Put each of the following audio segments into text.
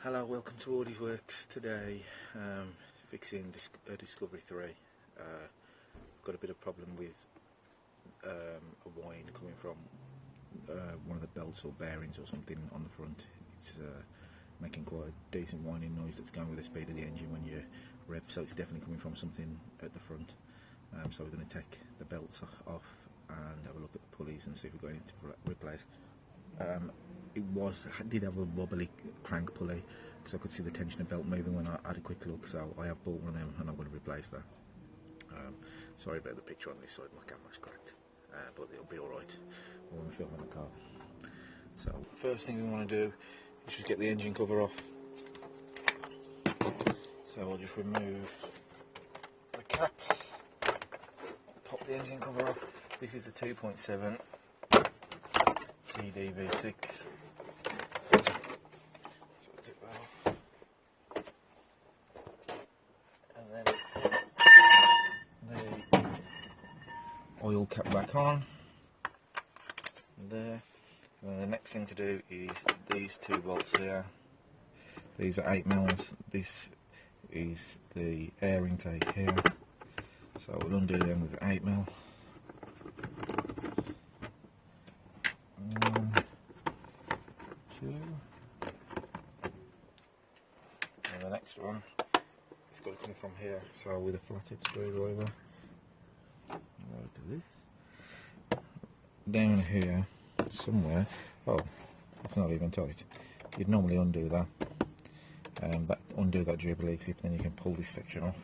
Hello, welcome to All These Works. Today, fixing Discovery 3. Got a bit of problem with a whine coming from one of the belts or bearings or something on the front. It's making quite a decent whining noise that's going with the speed of the engine when you rev, so it's definitely coming from something at the front. So we're going to take the belts off and have a look at the pulleys and see if we've got anything to replace. I did have a wobbly crank pulley because I could see the tensioner belt moving when I had a quick look, so I have bought one of them and I'm going to replace that. Sorry about the picture on this side, my camera's cracked, but it'll be alright when we film in the car. So first thing we want to do is just get the engine cover off. So I'll just remove the cap, pop the engine cover off. This is the 2.7 tdv6. And then the oil cap back on there. And the next thing to do is these two bolts here. These are 8mm. This is the air intake here. So we'll undo them with 8mm. And the next one, it's got to come from here, so with a flathead screwdriver, down here somewhere. Oh, it's not even tight. You'd normally undo that, undo that Jubilee clip, then you can pull this section off.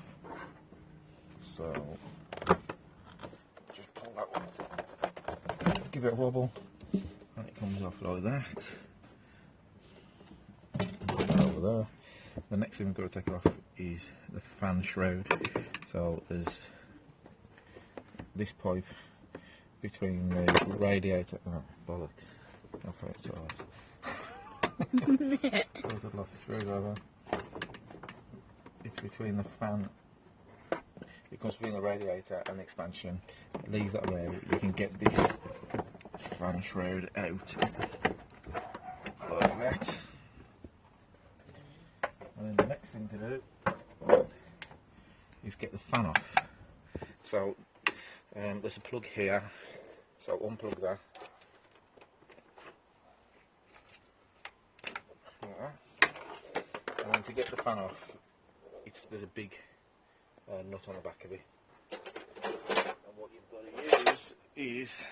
So just pull that one, give it a wobble, and it comes off like that. Over there. The next thing we've got to take off is the fan shroud. So there's this pipe between the radiator. Oh, bollocks! I thought it's alright. I've lost the screwdriver. It's between the fan. It comes between the radiator and the expansion. Leave that there. You can get this fan shroud out like that. And then the next thing to do is get the fan off. So there's a plug here, so unplug that. Like that. And then to get the fan off, there's a big nut on the back of it. And what you've got to use is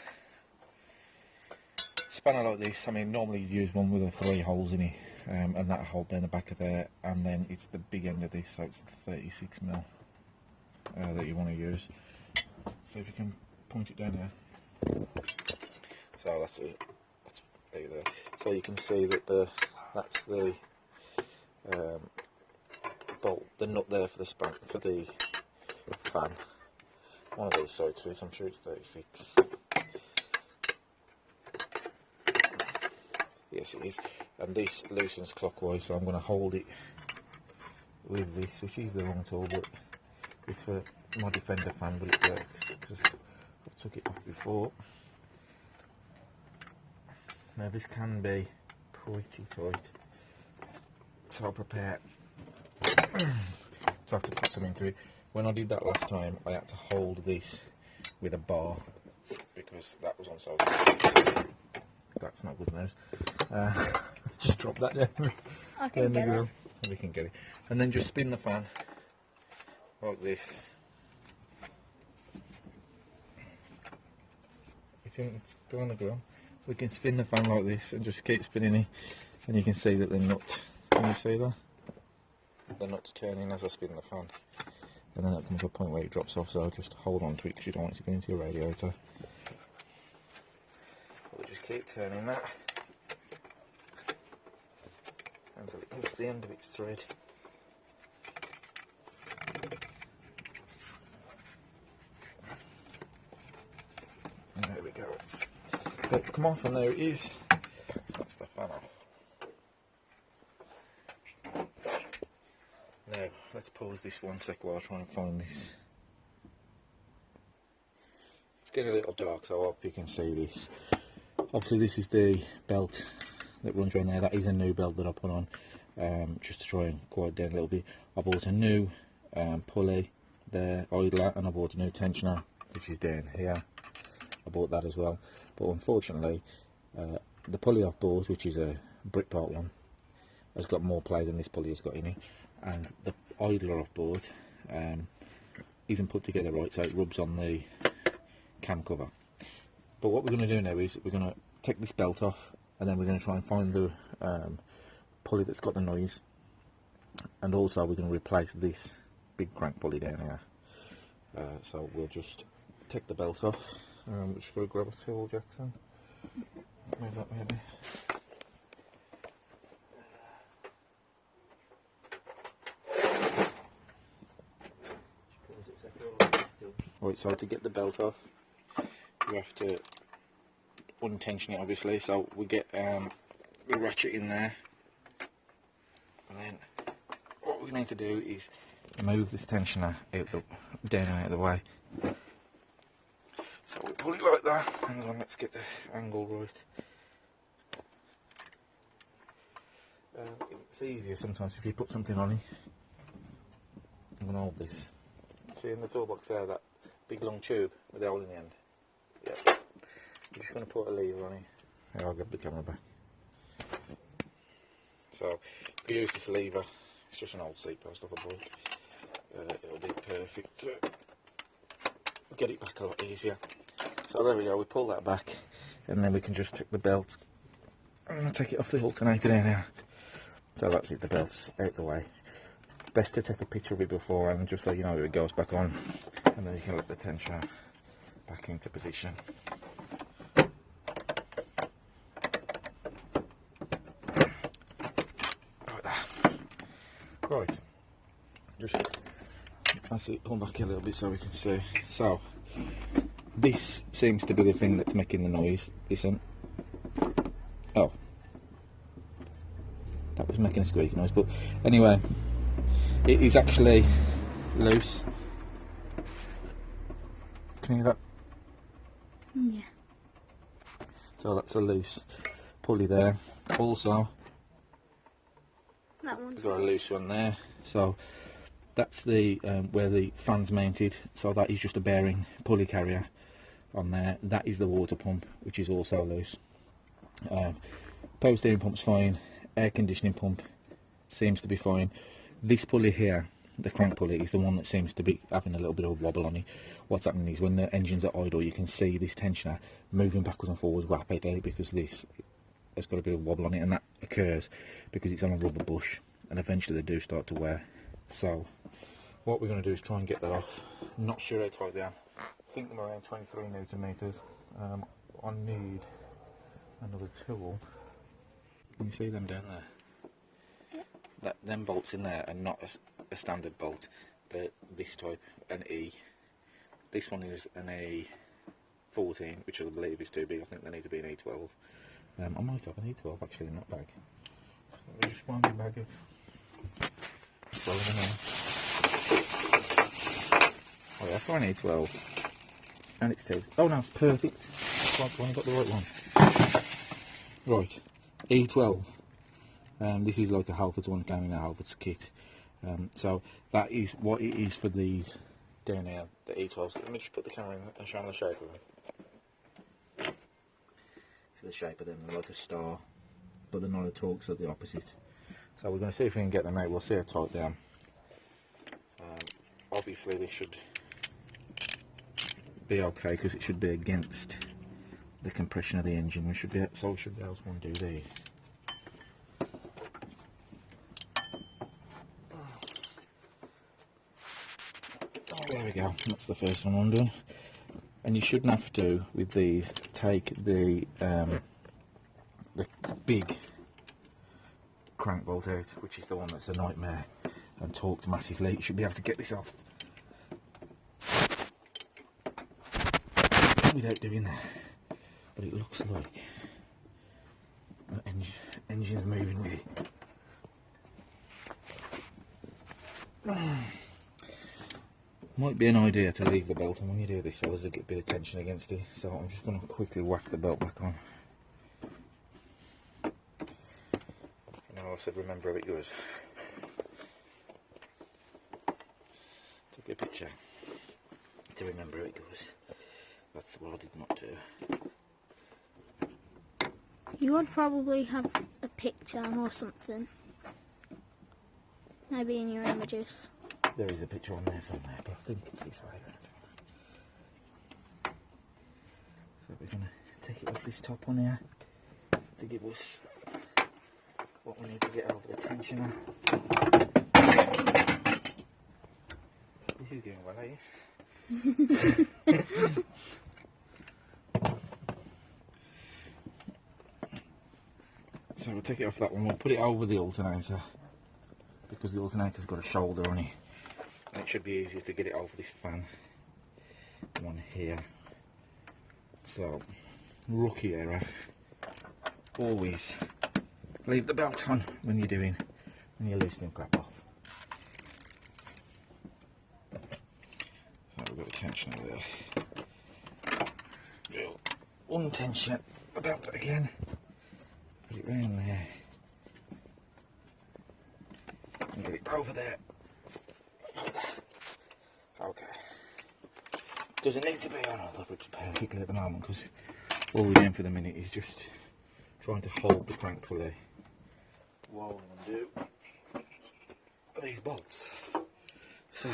a spanner like this. I mean, normally you'd use one with the 3 holes in it. And that'll hold down the back of there, and then it's the big end of this, so it's the 36mm that you want to use. So if you can point it down here, so that's it. There you go. So you can see that that's the bolt, the nut there for the fan. One of these sides for this. I'm sure it's 36. Yes, it is. And this loosens clockwise, so I'm going to hold it with this, which is the wrong tool, but it's for my Defender fan, but it works because I've took it off before. Now this can be pretty tight, so I'll prepare to have to put some into it. When I did that last time, I had to hold this with a bar because that was on solid. That's not good news. Just drop that down. I can get it. We can get it. And then just spin the fan like this. It's going to go. We can spin the fan like this and just keep spinning it, and you can see that the nut. Can you see that? The nut's turning as I spin the fan, and then that comes to a point where it drops off. So I'll just hold on to it because you don't want it to go into your radiator. We'll just keep turning that until it comes to the end of its thread. And there we go. It's about to come off, and there it is. That's the fan off. Now let's pause this 1 sec while I try and find this. It's getting a little dark, so I hope you can see this. Obviously this is the belt that runs around there. That is a new belt that I put on. just to try and quiet down a little bit. I bought a new pulley there, idler, and I bought a new tensioner which is down here. I bought that as well, but unfortunately the pulley I've bought, which is a brick part one, has got more play than this pulley has got in it, and the idler I've bought isn't put together right, so it rubs on the cam cover. But what we're going to do now is we're going to take this belt off, and then we're going to try and find the pulley that's got the noise, and also we're going to replace this big crank pulley down here. So we'll just take the belt off. We're just going to grab a tool, Jackson. Move that maybe. Right, so to get the belt off, you have to untension it, obviously. So we get the ratchet in there, and then what we need to do is move this tensioner down and out of the way. So we pull it like that. Hang on, let's get the angle right. It's easier sometimes if you put something on it. I'm going to hold this. See in the toolbox there, that big long tube with the hole in the end? Yeah. I'm just going to put a lever on it. Here, I'll get the camera back. So, if you use this lever, it's just an old seat post off a bike. It'll be perfect to get it back a lot easier. So there we go, we pull that back, and then we can just take the belt and take it off the alternator there now. So that's it, the belt's out the way. Best to take a picture of it beforehand, just so you know it goes back on, and then you can let the tensioner back into position. Like that. Right, just that's it, pull back a little bit so we can see. So this seems to be the thing that's making the noise. Listen. Oh, that was making a squeaky noise, but anyway, it is actually loose. Can you hear that? Yeah. So that's a loose pulley there. Also, That one's got a loose one there. So that's the where the fan's mounted. So that is just a bearing pulley carrier on there. That is the water pump, which is also loose. Power steering pump's fine. Air conditioning pump seems to be fine. This pulley here, the crank pulley, is the one that seems to be having a little bit of a wobble on it. What's happening is when the engines are idle, you can see this tensioner moving backwards and forwards rapidly because this has got a bit of wobble on it, and that occurs because it's on a rubber bush, and eventually they do start to wear. So what we're going to do is try and get that off. I'm not sure how tight they are. I think I'm around 23 Newton meters. I need another tool. Can you see them down there? Them bolts in there are not a standard bolt. They're this type, an E. This one is an A14, which I believe is too big. I think they need to be an E12. I might have an E12 actually in that bag. Let me just find my bag of 12 in there. Oh yeah, I've got an E12. And it's two. Oh no, it's perfect. That's right, I got the right one. Right, E12. This is like a Halfords one, came in a Halfords kit. So that is what it is for these down here, the E12s. So let me just put the camera in and show them the shape of them. See the shape of them, they're like a star, but they're not at all, so the opposite. So we're going to see if we can get them out. We'll see how tight they are. Obviously this should be okay because it should be against the compression of the engine. We should be able to undo these. There we go, that's the first one undone. And you shouldn't have to, with these, take the big crank bolt out, which is the one that's a nightmare and torqued massively. You should be able to get this off without doing that. But it looks like the engine's moving with it. Might be an idea to leave the belt on when you do this so there's a bit of tension against it. So I'm just going to quickly whack the belt back on. And I'll I said remember how it goes. Took a picture to remember how it goes. That's what I did not do. You would probably have a picture or something. Maybe in your images. There is a picture on there somewhere, but I think it's this way around. So we're going to take it off this top one here to give us what we need to get over the tensioner. This is going well, are you? So we'll take it off that one, we'll put it over the alternator because the alternator's got a shoulder on it and it should be easier to get it over this fan one here. So, rookie error, always leave the belt on when you're loosening crap off. So we've got a tensioner there. We'll untension the belt again. Put it round there and get it over there. Okay. Doesn't need to be on all of it perfectly at the moment because all we're doing for the minute is just trying to hold the crank fully while we undo these bolts. So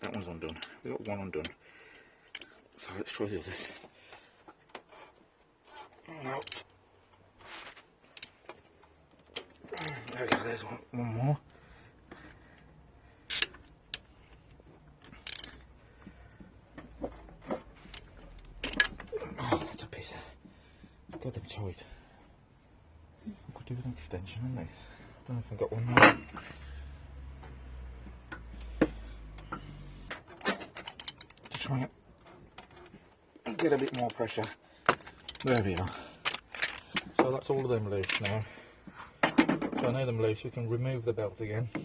that one's undone. We've got one undone. So let's try the others. No. There we go, there's one more. Oh, that's a piece of... God, they're tight. I could do with an extension on this. I don't know if I've got one more. Just trying to get a bit more pressure. There we are. So that's all of them loose now. So now them loose, we can remove the belt again. So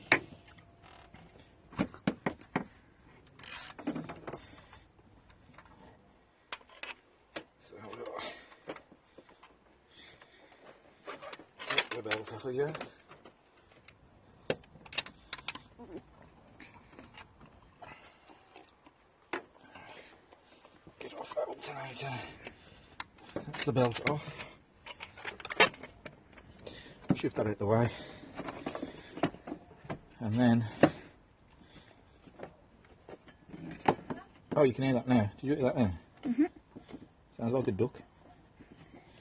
we'll take the belt off again. Get off that alternator. That's the belt off. Shift that out the way, and then oh, you can hear that now. Did you hear that then? Mhm. Sounds like a duck.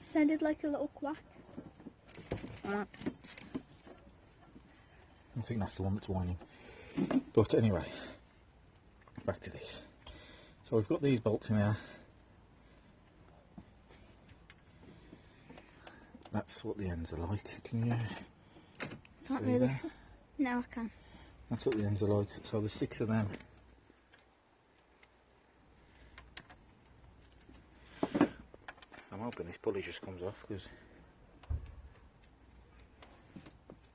Sounded like a little quack. I think that's the one that's whining. But anyway, back to this. So we've got these bolts in here. That's what the ends are like. Can you Can't see really that? see. No, I can. That's what the ends are like. So there's 6 of them. I'm hoping this pulley just comes off because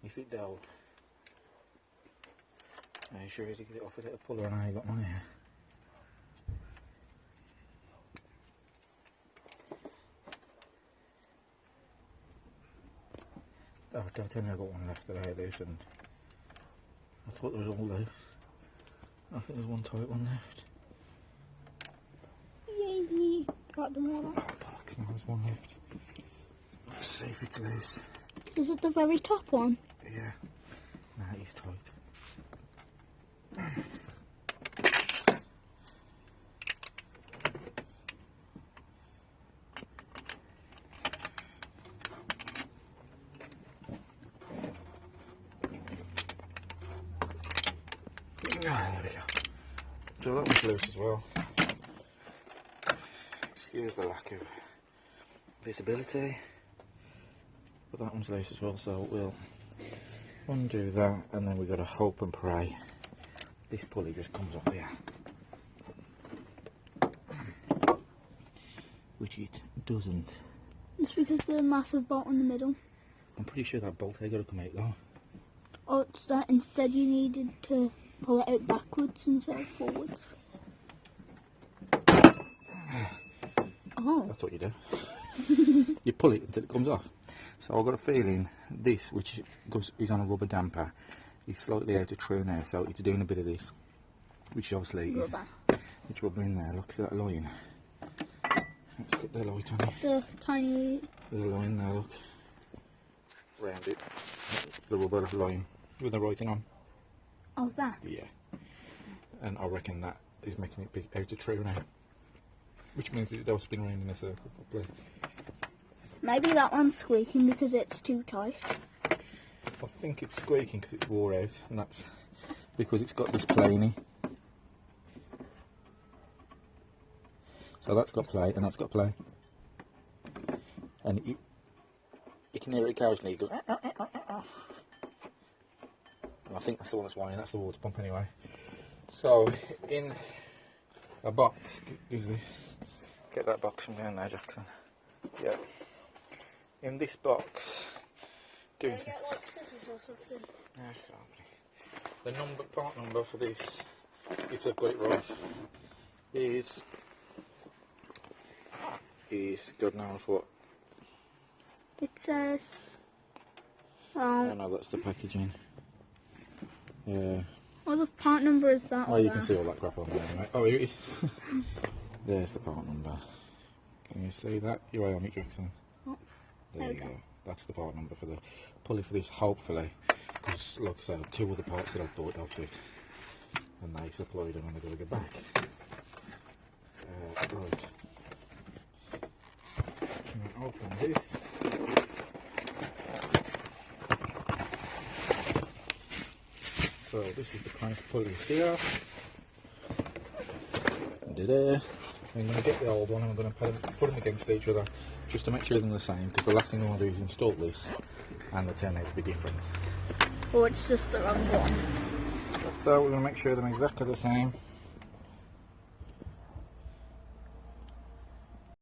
if it don't, are you sure to get it off with a puller? And I got mine here. Oh, don't tell me I've got one left that I had loosened. I thought there was all loose. I think there's one tight one left. Yay! Got them all Oh, off. bollocks, no, there's one left. Let's see if it's loose. Is it the very top one? Yeah. Nah, he's tight. Ah, there we go. So that one's loose as well. Excuse the lack of visibility, but that one's loose as well, so we'll undo that and then we've got to hope and pray this pulley just comes off here, which it doesn't. It's because the massive bolt in the middle. I'm pretty sure that bolt here got to come out though. Oh, it's that instead you needed to pull it out backwards instead of forwards. Oh. That's what you do. You pull it until it comes off. So I've got a feeling this, which is on a rubber damper, is slightly out of true now, so it's doing a bit of this, which obviously is it's rubber in there. Look, see that line? Let's get the light on it. The tiny... There's a line there, look. Round it. The rubber line with the writing on. Oh, that? Yeah. And I reckon that is making it big out of true now. Which means that they'll spin around in a circle properly. Maybe that one's squeaking because it's too tight. I think it's squeaking because it's wore out, and that's because it's got this planing. So that's got play, and that's got play. And you can hear it occasionally. It goes, ah, ah, ah, ah, ah. And I think that's the one that's whining. That's the water pump anyway. So in a box is this. Get that box from down there, Jackson. Yeah. In this box, Can I get like scissors or something? The part number for this, if they've got it right, is God knows what. It says... Oh no, that's the packaging. Yeah. Well, the part number is that. Oh, you can see all that crap on there anyway. Oh, here it is. There's the part number. Can you see that? Your eye on it, Jackson. Oh, there you go. That's the part number for the pulley for this, hopefully. Because, like I said, 2 other parts that I've bought will fit. And they supplied them and they've got to get back. Right. I'm going to open this. So this is the crank pulley here. I'm going to get the old one and I'm going to put them against each other just to make sure they're the same, because the last thing we want to do is install this and they turn out to be different. Or it's just the wrong one. So we're going to make sure they're exactly the same.